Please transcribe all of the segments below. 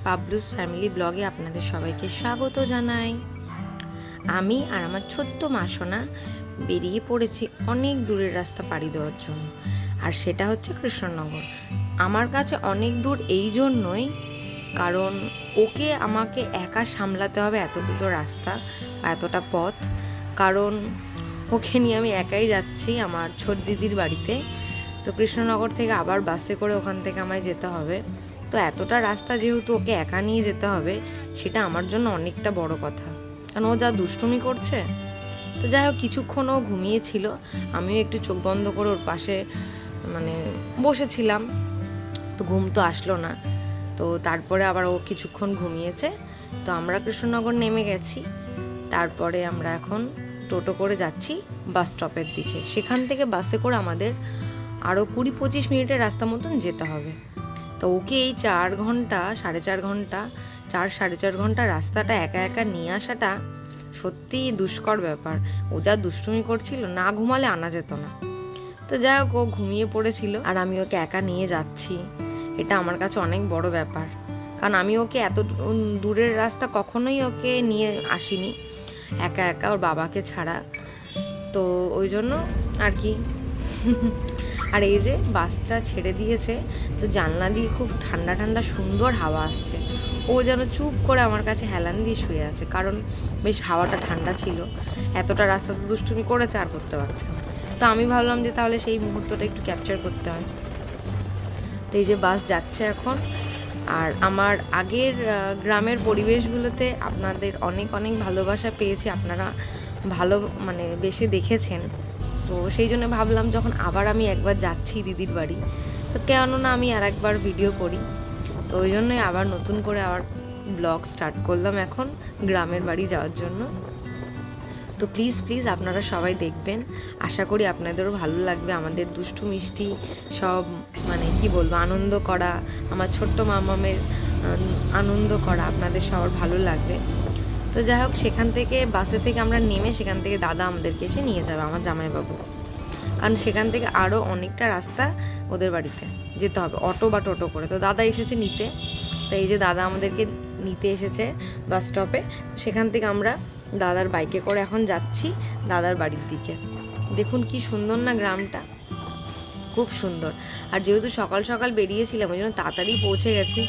পাবলুস family ব্লগে আপনাদের সবাইকে স্বাগত জানাই। আমি আর আমার ছোট্ট মাসোনা বেরিয়ে পড়েছি অনেক দূরের রাস্তা পাড়ি দেওয়ার জন্য, আর সেটা হচ্ছে কৃষ্ণনগর। আমার কাছে অনেক দূর এই জন্যই কারণ ওকে আমাকে একা সামলাতে হবে এতগুলো রাস্তা, এতটা পথ, কারণ ওকে নিয়ে আমি একাই যাচ্ছি আমার ছোট দিদির বাড়িতে। তো কৃষ্ণনগর থেকে আবার বাসে করে ওখান থেকে আমায় যেতে হবে। তো এতটা রাস্তা যেহেতু ওকে একা নিয়ে যেতে হবে, সেটা আমার জন্য অনেকটা বড় কথা, কারণ ও যা দুষ্টুমি করছে। তো যাই হোক, কিছুক্ষণ ও ঘুমিয়েছিল, আমিও একটু চোখ বন্ধ করে ওর পাশে বসেছিলাম। তো ঘুম তো আসলো না, তো তারপরে আবার ও কিছুক্ষণ ঘুমিয়েছে। তো আমরা কৃষ্ণনগর নেমে গেছি। তারপরে আমরা এখন টোটো করে যাচ্ছি বাস স্টপের দিকে। সেখান থেকে বাসে করে আমাদের আরও 20-25 মিনিটের রাস্তা মতন যেতে হবে। তো ওকে এই 4 ঘন্টা, 4.5 ঘন্টা, 4-4.5 ঘন্টা রাস্তাটা একা একা নিয়ে আসাটা সত্যিই দুষ্কর ব্যাপার। ও যা দুষ্টুমি করছিল, না ঘুমালে আনা যেত না। তো যাই হোক, ও ঘুমিয়ে পড়েছিল আর আমি ওকে একা নিয়ে যাচ্ছি। এটা আমার কাছে অনেক বড় ব্যাপার, কারণ আমি ওকে এত দূরের রাস্তা কখনোই ওকে নিয়ে আসিনি একা একা, ওর বাবাকে ছাড়া। তো ওই জন্য আর কি। আর এই যে বাসটা ছেড়ে দিয়েছে, তো জানলা দিয়ে খুব ঠান্ডা ঠান্ডা সুন্দর হাওয়া আসছে। ও যেন চুপ করে আমার কাছে হেলান দিয়ে শুয়ে আছে, কারণ বেশ হাওয়াটা ঠান্ডা ছিল। এতটা রাস্তা তো দুষ্টুমি করেছে, আর করতে পারছে না। তো আমি ভাবলাম যে তাহলে সেই মুহূর্তটা একটু ক্যাপচার করতে হয়। তো এই যে বাস যাচ্ছে এখন। আর আমার আগের গ্রামের পরিবেশগুলোতে আপনাদের অনেক অনেক ভালোবাসা পেয়েছি, আপনারা ভালো বেশি দেখেছেন। তো সেই জন্য ভাবলাম যখন আবার আমি একবার যাচ্ছি দিদির বাড়ি, তো কেননা আমি আর একবার ভিডিও করি। তো ওই জন্যই আবার নতুন করে আবার ব্লগ স্টার্ট করলাম এখন গ্রামের বাড়ি যাওয়ার জন্য। তো প্লিজ আপনারা সবাই দেখবেন, আশা করি আপনাদেরও ভালো লাগবে। আমাদের দুষ্টু মিষ্টি সব কি বলবো, আনন্দ করা, আমার ছোট্ট মামামের আনন্দ করা আপনাদের সবার ভালো লাগবে। তো যাই হোক, সেখান থেকে বাসে থেকে আমরা নেমে সেখান থেকে দাদা আমাদেরকে এসে নিয়ে যাবে, আমার জামাইবাবু। কারণ সেখান থেকে আরও অনেকটা রাস্তা ওদের বাড়িতে যেতে হবে অটো বা টোটো করে। তো দাদা এসেছে নিতে। তো এই যে দাদা আমাদেরকে নিতে এসেছে বাস স্টপে। সেখান থেকে আমরা দাদার বাইকে করে এখন যাচ্ছি দাদার বাড়ির দিকে। দেখুন কি সুন্দর না গ্রামটা, খুব সুন্দর। আর যেহেতু সকাল সকাল বেরিয়েছিলাম, ওই জন্য তাড়াতাড়ি পৌঁছে গেছি।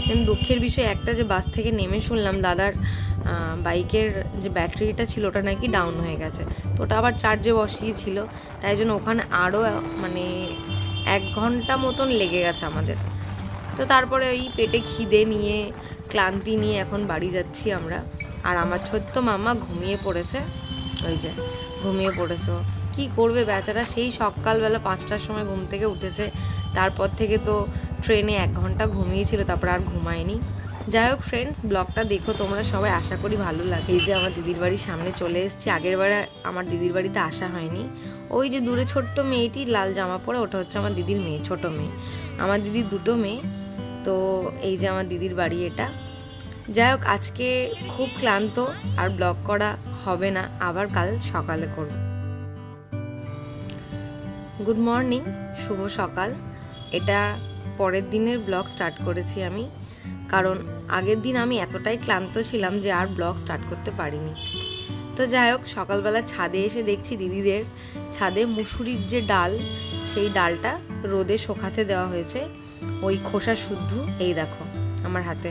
কিন্তু দুঃখের বিষয় একটা, যে বাস থেকে নেমে শুনলাম দাদার বাইকের যে ব্যাটারিটা ছিল ওটা নাকি ডাউন হয়ে গেছে। তো ওটা আবার চার্জে বসিয়েছিল, তাই জন্য ওখানে আরও 1 ঘন্টা মতন লেগে গেছে আমাদের। তো তারপরে ওই পেটে খিদে নিয়ে, ক্লান্তি নিয়ে এখন বাড়ি যাচ্ছি আমরা। আর আমার ছোট্ট মামা ঘুমিয়ে পড়েছে, ওই যে ঘুমিয়ে পড়েছে। কি করবে বেচারা, সেই সকালবেলা 5টার সময় ঘুম থেকে উঠেছে। তারপর থেকে তো ট্রেনে 1 ঘন্টা ঘুমিয়েছিল, তারপর আর ঘুমায়নি। যাই হোক ফ্রেন্ডস, ব্লগটা দেখো তোমরা সবাই, আশা করি ভালো লাগে। এই যে আমার দিদির বাড়ির সামনে চলে এসেছি। আগেরবারে আমার দিদির বাড়িতে আসা হয়নি। ওই যে দূরে ছোট্ট মেয়েটি লাল জামা পরে, ওটা হচ্ছে আমার দিদির মেয়ে, ছোট মেয়ে। আমার দিদির 2টো মেয়ে। তো এই যে আমার দিদির বাড়ি এটা। যাই হোক, আজকে খুব ক্লান্ত, আর ব্লগ করা হবে না, আবার কাল সকালে করব। গুড মর্নিং, শুভ সকাল। এটা পরের দিনের ব্লগ স্টার্ট করেছি আমি, কারণ আগের দিন আমি এতটাই ক্লান্ত ছিলাম যে আর ব্লগ স্টার্ট করতে পারিনি। তো যাই হোক, সকালবেলা ছাদে এসে দেখছি দিদিদের ছাদে মুসুরির যে ডাল, সেই ডালটা রোদে শুকাতে দেওয়া হয়েছে, ওই খোসা শুদ্ধ। এই দেখো আমার হাতে,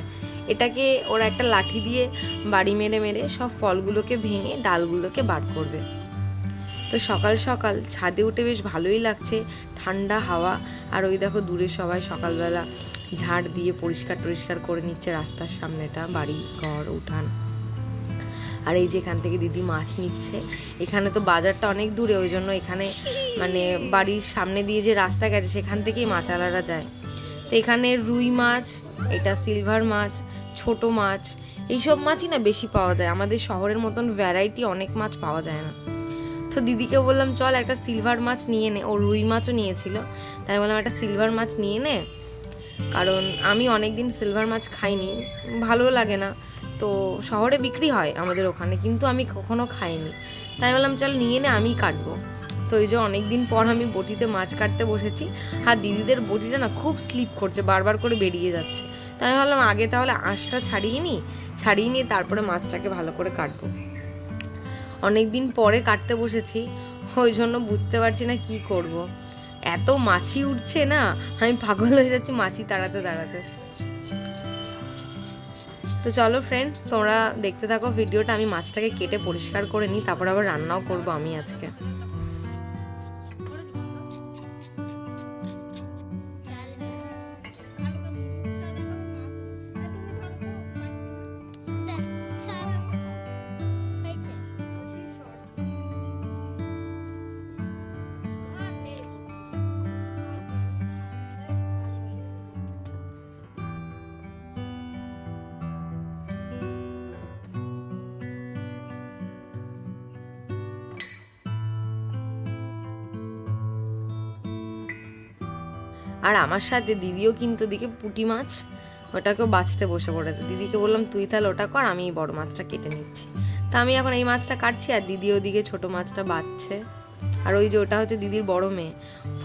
এটাকে ওরা একটা লাঠি দিয়ে বাড়ি মেরে মেরে সব ফলগুলোকে ভেঙে ডালগুলোকে বার করবে। তো সকাল সকাল ছাদে উঠে বেশ ভালোই লাগছে, ঠান্ডা হাওয়া। আর ওই দেখো দূরে সবাই সকালবেলা ঝাড় দিয়ে পরিষ্কার করে নিচ্ছে রাস্তার সামনেটা, বাড়ি ঘর উঠান। আর এই যে এখান থেকে দিদি মাছ নিচ্ছে। এখানে তো বাজারটা অনেক দূরে, ওই জন্য এখানে বাড়ির সামনে দিয়ে যে রাস্তা গেছে সেখান থেকেই মাছওয়ালারা যায়। তো এখানে রুই মাছ, এটা সিলভার মাছ, ছোট মাছ, এইসব মাছই না বেশি পাওয়া যায়। আমাদের শহরের মতন ভ্যারাইটি অনেক মাছ পাওয়া যায় না। তো দিদিকে বললাম চল একটা সিলভার মাছ নিয়ে নে, ও রুই মাছও নিয়েছিল। তাই বললাম একটা সিলভার মাছ নিয়ে নে, কারণ আমি অনেক দিন সিলভার মাছ খাইনি, ভালো লাগে না। তো শহরে বিক্রি হয় আমাদের ওখানে, কিন্তু আমি কখনো খাইনি। তাই বললাম চল নিয়ে নে, আমি কাটবো। তো এই যে অনেক দিন পর আমি বটিতে মাছ কাটতে বসেছি। আর দিদিদের বটিটা না খুব স্লিপ করছে, বারবার করে বেরিয়ে যাচ্ছে। তো আমি ভাবলাম আগে তাহলে আঁশটা ছাড়িয়ে নিয়ে তারপরে মাছটাকে ভালো করে কাটবো। অনেক দিন পরে কাটতে বসেছি, ওই জন্য বুঝতে পারছি না কি করব। এত মাছি উঠছে না, আমি পাগল হয়ে যাচ্ছি মাছি তাড়াতে। তো চলো ফ্রেন্ডস, তোমরা দেখতে থাকো ভিডিওটা। আমি মাছটাকে কেটে পরিষ্কার করে নিই, তারপর আবার রান্নাও করব আমি আজকে। আর আমার সাথে দিদিও কিন্তু ওদিকে পুঁটি মাছ ওটাকেও বাছতে বসে পড়েছে। দিদিকে বললাম তুই তাহলে ওটা কর, আমি বড় মাছটা কেটে নিচ্ছি। তা আমি এখন এই মাছটা কাটছি আর দিদি ওদিকে ছোট মাছটা বাছছে। আর ওই যে ওটা হচ্ছে দিদির বড় মেয়ে,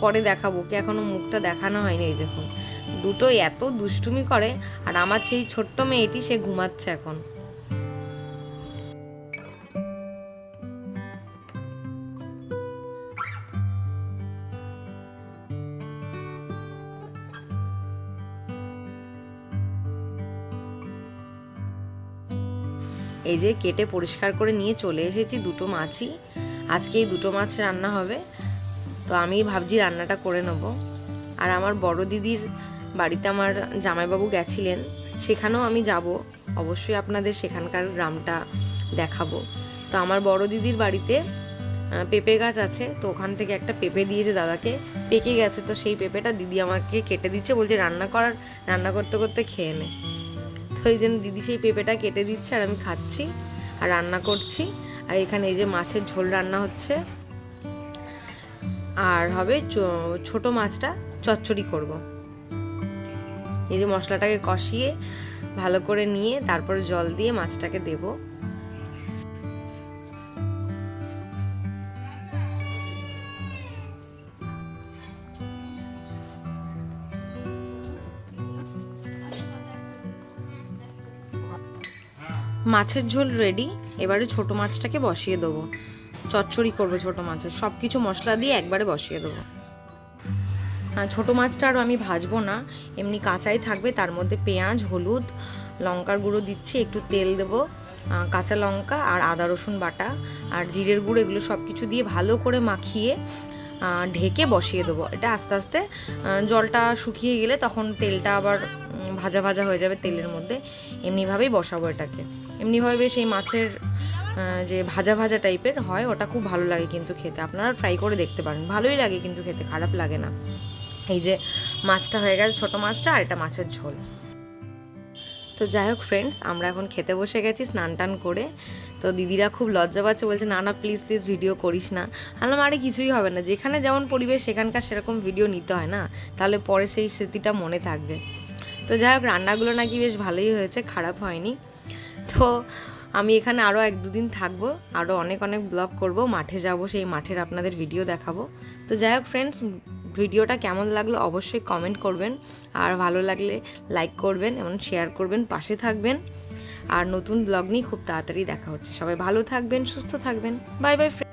পরে দেখাবো, ওকে এখনো মুখটা দেখানো হয়নি। এই দেখুন দুটোই এত দুষ্টুমি করে। আর আমার সেই ছোট্ট মেয়েটি সে ঘুমাচ্ছে এখন। এই যে কেটে পরিষ্কার করে নিয়ে চলে এসেছি দুটো মাছই। আজকে এই দুটো মাছ রান্না হবে, তো আমি ভাবছি রান্নাটা করে নেব। আর আমার বড় দিদির বাড়িতে আমার জামাইবাবু গেছিলেন, সেখানেও আমি যাব, অবশ্যই আপনাদের সেখানকার গ্রামটা দেখাবো। তো আমার বড় দিদির বাড়িতে পেঁপে গাছ আছে, তো ওখান থেকে একটা পেঁপে দিয়েছে দাদাকে, পেকে গেছে। তো সেই পেঁপেটা দিদি আমাকে কেটে দিচ্ছে, বলছে রান্না করতে করতে খেয়ে নে। তো এই জন্য দিদি সেই পেঁপেটা কেটে দিচ্ছে আর আমি খাচ্ছি আর রান্না করছি। আর এখানে এই যে মাছের ঝোল রান্না হচ্ছে, আর হবে ছোট মাছটা চচ্চড়ি করব। এই যে মশলাটাকে কষিয়ে ভালো করে নিয়ে তারপর জল দিয়ে মাছটাকে দেব। মাছের ঝোল রেডি, এবারে ছোট মাছটাকে বসিয়ে দেবো। চচ্চড়ি করবো ছোট মাছের, সব কিছু মশলা দিয়ে একবারে বসিয়ে দেবো। ছোট মাছটা আরও আমি ভাজবো না, এমনি কাঁচাই থাকবে। তার মধ্যে পেঁয়াজ, হলুদ, লঙ্কার গুঁড়ো দিচ্ছি, একটু তেল দেবো, কাঁচা লঙ্কা আর আদা রসুন বাটা আর জিরের গুঁড়ো, এগুলো সব কিছু দিয়ে ভালো করে মাখিয়ে ঢেকে বসিয়ে দেবো। এটা আস্তে আস্তে জলটা শুকিয়ে গেলে তখন তেলটা আবার ভাজা ভাজা হয়ে যাবে তেলের মধ্যে। এমনিভাবেই বসাবো এটাকে। এমনিভাবে বেশ এই মাছের যে ভাজা ভাজা টাইপের হয়, ওটা খুব ভালো লাগে কিন্তু খেতে। আপনারা ট্রাই করে দেখতে পারেন, ভালোই লাগে কিন্তু খেতে, খারাপ লাগে না। এই যে মাছটা হয়ে গেছে, ছোটো মাছটা, আর এটা মাছের ঝোল। তো যাই হোক ফ্রেন্ডস, আমরা এখন খেতে বসে গেছি স্নান টান করে। তো দিদিরা খুব লজ্জা পাচ্ছে, বলছে না না প্লিজ ভিডিও করিস না। বললাম আরে কিছুই হবে না, যেখানে যেমন পরিবেশ সেখানকার সেরকম ভিডিও নিতে হয় না, তাহলে পরে সেই স্মৃতিটা মনে থাকবে। তো যাই হোক রান্নাগুলো নাকি বেশ ভালোই হয়েছে, খারাপ হয়নি। তো আমি এখানে আরও 1-2 দিন থাকবো, আরও অনেক ব্লগ করব, মাঠে যাব, সেই মাঠের আপনাদের ভিডিও দেখাবো। তো যাই হোক ফ্রেন্ডস, ভিডিওটা কেমন লাগলো অবশ্যই কমেন্ট করবেন, আর ভালো লাগলে লাইক করবেন এবং শেয়ার করবেন, পাশে থাকবেন। আর নতুন ব্লগ নিয়ে খুব তাড়াতাড়ি দেখা হচ্ছে। সবাই ভালো থাকবেন, সুস্থ থাকবেন। Bye bye friend.